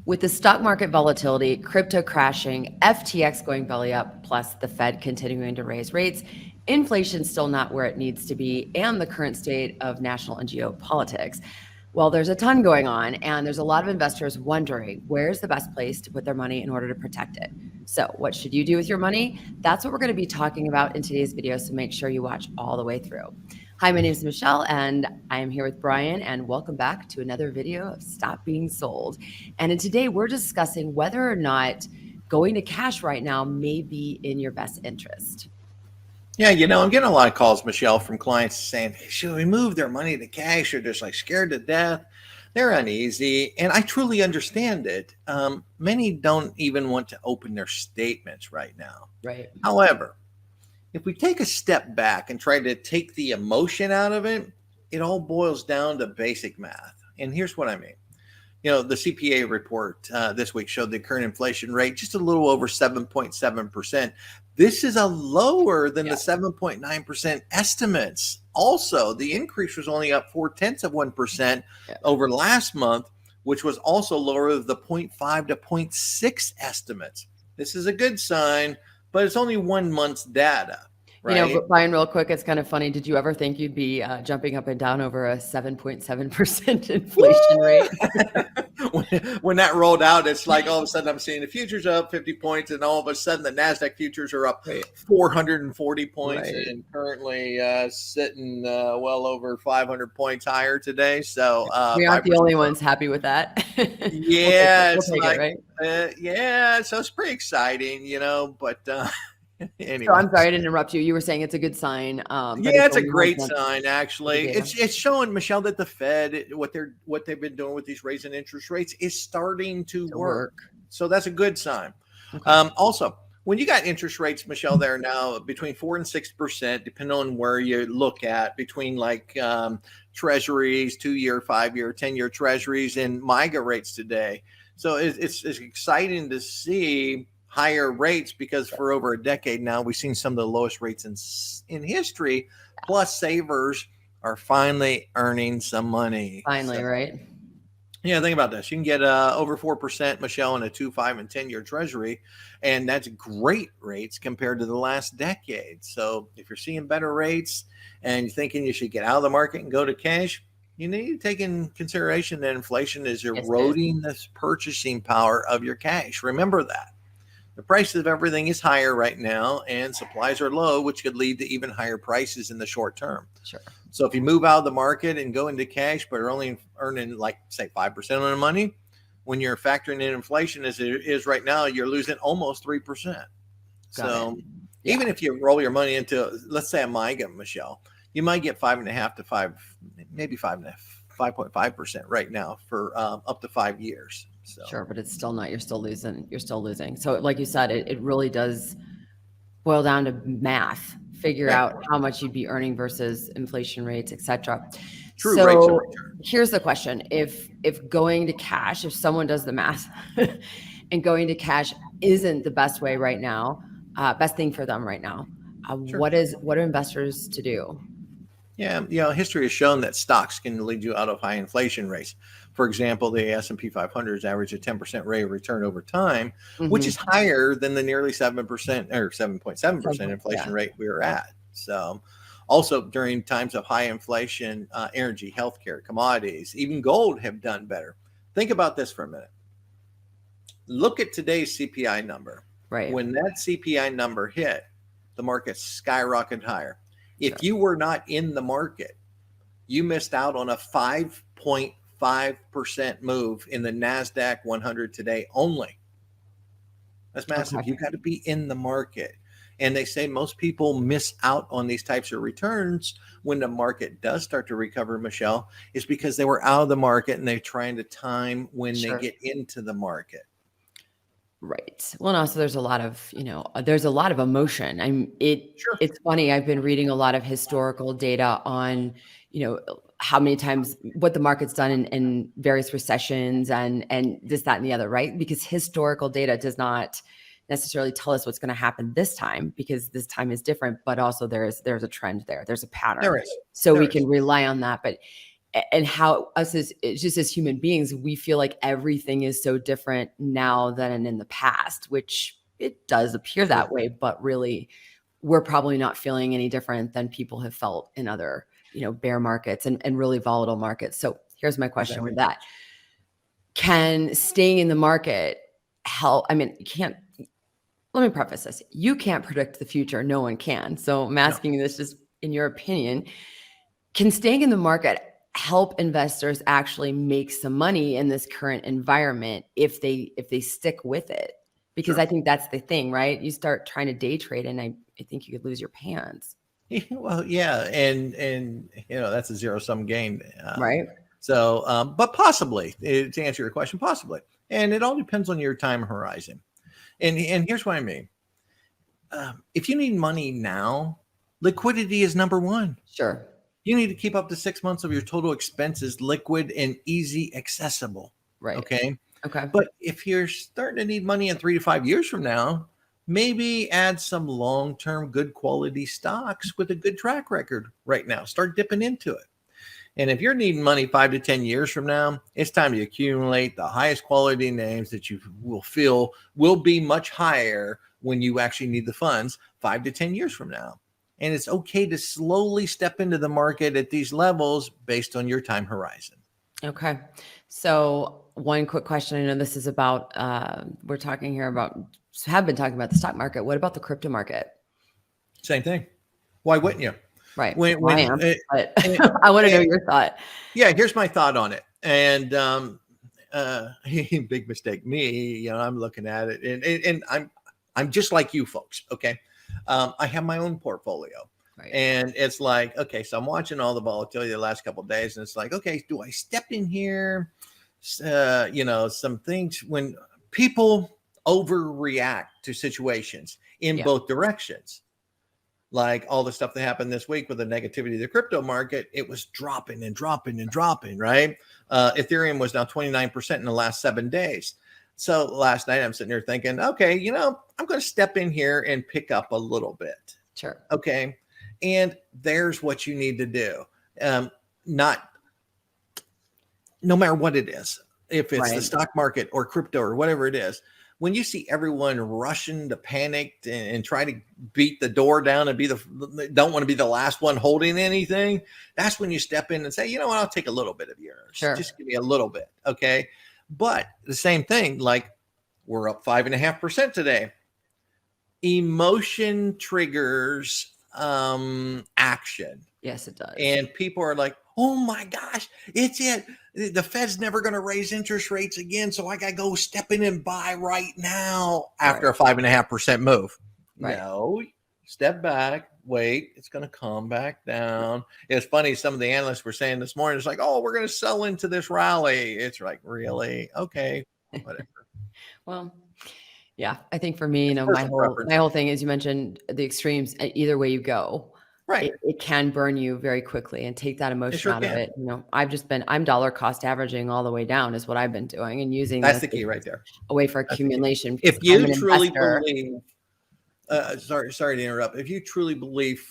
With the stock market volatility, crypto crashing, FTX going belly up, plus the Fed continuing to raise rates, inflation still not where it needs to be, and the current state of national and geopolitics. Well, there's a ton going on, and there's a lot of investors wondering where's the best place to put their money in order to protect it. So, what should you do with your money? That's what we're going to be talking about in today's video, so make sure you watch all the way through. Hi, my name is Michelle, and I am here with Brian, and welcome back to another video of Stop Being Sold. And today we're discussing whether or not going to cash right now may be in your best interest. Yeah, I'm getting a lot of calls, Michelle, from clients saying, hey, should we move their money to cash? Or just like scared to death. They're uneasy. And I truly understand it. Many don't even want to open their statements right now. Right. However, if we take a step back and try to take the emotion out of it, it all boils down to basic math. And here's what I mean. The CPA report this week showed the current inflation rate just a little over 7.7%. This is a lower than the 7.9% estimates. Also, the increase was only up 0.4% over last month, which was also lower than the 0.5 to 0.6 estimates. This is a good sign, but it's only 1 month's data. Right? But Brian, real quick, it's kind of funny. Did you ever think you'd be jumping up and down over a 7.7% inflation rate? when that rolled out, it's like all of a sudden I'm seeing the futures up 50 points, and all of a sudden the NASDAQ futures are up 440 points, and currently sitting well over 500 points higher today. So we aren't the only ones happy with that. Yeah, we'll take it, right? So it's pretty exciting, but. Anyway. So I'm sorry to interrupt you. You were saying it's a good sign. It's a great sign, actually. It's showing, Michelle, that the Fed, what they've been doing with these raising interest rates is starting to work. So that's a good sign. Okay. Also, when you got interest rates, Michelle, there now between 4% and 6%, depending on where you look at, between like treasuries, 2-year, 5-year, 10-year treasuries, and MIGA rates today. So it's exciting to see higher rates, because for over a decade now, we've seen some of the lowest rates in history. Plus, savers are finally earning some money. Finally, right? Yeah, think about this. You can get over 4%, Michelle, in a 2, 5, and 10-year treasury, and that's great rates compared to the last decade. So if you're seeing better rates and you're thinking you should get out of the market and go to cash, you need to take in consideration that inflation is eroding the purchasing power of your cash. Remember that. The price of everything is higher right now, and supplies are low, which could lead to even higher prices in the short term. Sure. So if you move out of the market and go into cash, but are only earning like, say, 5% on the money, when you're factoring in inflation as it is right now, you're losing almost 3%. Even if you roll your money into, let's say, a MIGA, Michelle, you might get 5.5 to 5, maybe 5.5% right now for up to 5 years. So. Sure, but it's still not. You're still losing. So like you said, it really does boil down to math. Figure out how much you'd be earning versus inflation rates, etc. True rates of return. Here's the question: If going to cash, if someone does the math, and going to cash isn't the best way right now, best thing for them right now, what are investors to do? Yeah, history has shown that stocks can lead you out of high inflation rates. For example, the S&P 500 has averaged a 10% rate of return over time, which is higher than the nearly 7% or 7.7% inflation rate we were at. So also during times of high inflation, energy, healthcare, commodities, even gold have done better. Think about this for a minute. Look at today's CPI number. Right. When that CPI number hit, the market skyrocketed higher. If you were not in the market, you missed out on a 5.5% move in the NASDAQ 100 today only. That's massive. You got to be in the market. And they say most people miss out on these types of returns when the market does start to recover, Michelle, is because they were out of the market and they're trying to time when they get into the market. Right. Well, and also there's a lot of, there's a lot of emotion. It's funny. I've been reading a lot of historical data on, how many times what the market's done in various recessions and this, that, and the other, right? Because historical data does not necessarily tell us what's going to happen this time, because this time is different, but also there's a trend there. There's a pattern. There is. So we can rely on that. But and how us as just as human beings, we feel like everything is so different now than in the past, which it does appear that way, but really we're probably not feeling any different than people have felt in other, bear markets and really volatile markets. So here's my question with that. Can staying in the market help? I mean, let me preface this. You can't predict the future. No one can. So I'm asking you this just in your opinion. Can staying in the market help investors actually make some money in this current environment if they stick with it? Because I think that's the thing, right? You start trying to day trade and I think you could lose your pants. Well, yeah. And that's a zero-sum game. Right. So, but possibly, to answer your question, possibly. And it all depends on your time horizon. And here's what I mean. If you need money now, liquidity is number one. Sure. You need to keep up to 6 months of your total expenses liquid and easy accessible. Right. Okay. Okay. But if you're starting to need money in 3 to 5 years from now, maybe add some long-term good quality stocks with a good track record right now. Start dipping into it. And if you're needing money 5 to 10 years from now, it's time to accumulate the highest quality names that you will feel will be much higher when you actually need the funds 5 to 10 years from now. And it's okay to slowly step into the market at these levels based on your time horizon. Okay. So one quick question. I know this is about, have been talking about the stock market. What about the crypto market? Same thing. Why wouldn't you? Right. I am, but I want to know your thought. Yeah. Here's my thought on it. And, big mistake. Me, I'm looking at it and I'm just like you folks. Okay. I have my own portfolio. Right. And it's like, okay, so I'm watching all the volatility the last couple of days, and it's like, okay, do I step in here? Some things when people overreact to situations in both directions, like all the stuff that happened this week with the negativity of the crypto market, it was dropping and dropping and dropping, right? Ethereum was now 29% in the last 7 days. So last night I'm sitting there thinking, okay, I'm going to step in here and pick up a little bit. Sure. Okay. And there's what you need to do. No matter what it is, if it's the stock market or crypto or whatever it is, when you see everyone rushing to panic and try to beat the door down and don't want to be the last one holding anything, that's when you step in and say, you know what, I'll take a little bit of yours. Sure. Just give me a little bit. Okay. But the same thing, like we're up 5.5% today. Emotion triggers action. Yes, it does. And people are like, oh my gosh, it's it. The Fed's never going to raise interest rates again. So I got to go step in and buy right now after a 5.5% move. Right. No, step back, wait, it's going to come back down. It's funny. Some of the analysts were saying this morning, it's like, oh, we're going to sell into this rally. It's like, really? Okay, whatever. Well, yeah, I think for me, my whole thing is, you mentioned the extremes. Either way you go, right, it can burn you very quickly and take that emotion out of it. I'm dollar cost averaging all the way down is what I've been doing, and using that's the key right there. A way for accumulation. If you truly believe, sorry to interrupt. If you truly believe,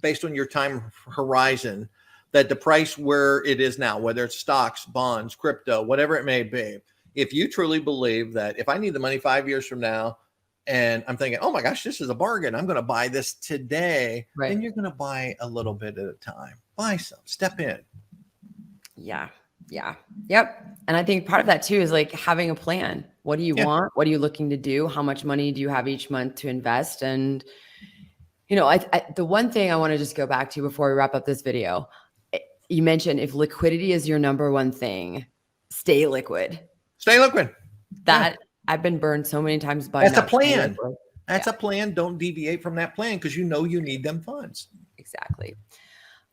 based on your time horizon, that the price where it is now, whether it's stocks, bonds, crypto, whatever it may be, if you truly believe that if I need the money 5 years from now and I'm thinking, oh my gosh, this is a bargain, I'm going to buy this today, then you're going to buy a little bit at a time. Buy some, step in. Yeah. Yep. And I think part of that too is like having a plan. What do you want? What are you looking to do? How much money do you have each month to invest? And, the one thing I want to just go back to before we wrap up this video, you mentioned if liquidity is your number one thing, stay liquid. Stay liquid. I've been burned so many times by that's a plan. That's a plan. Don't deviate from that plan because you need them funds. Exactly.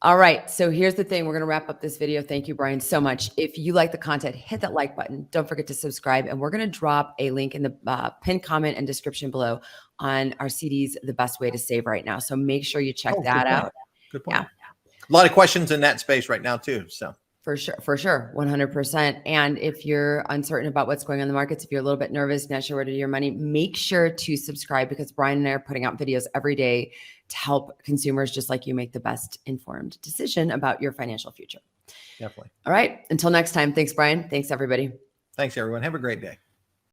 All right. So here's the thing. We're going to wrap up this video. Thank you, Brian, so much. If you like the content, hit that like button. Don't forget to subscribe. And we're going to drop a link in the pinned comment and description below on our CDs, The Best Way to Save right now. So make sure you check that out. Good point. Yeah. A lot of questions in that space right now too. So. For sure. 100%. And if you're uncertain about what's going on in the markets, if you're a little bit nervous, not sure where to do your money, make sure to subscribe because Brian and I are putting out videos every day to help consumers just like you make the best informed decision about your financial future. Definitely. All right. Until next time. Thanks, Brian. Thanks, everybody. Thanks, everyone. Have a great day.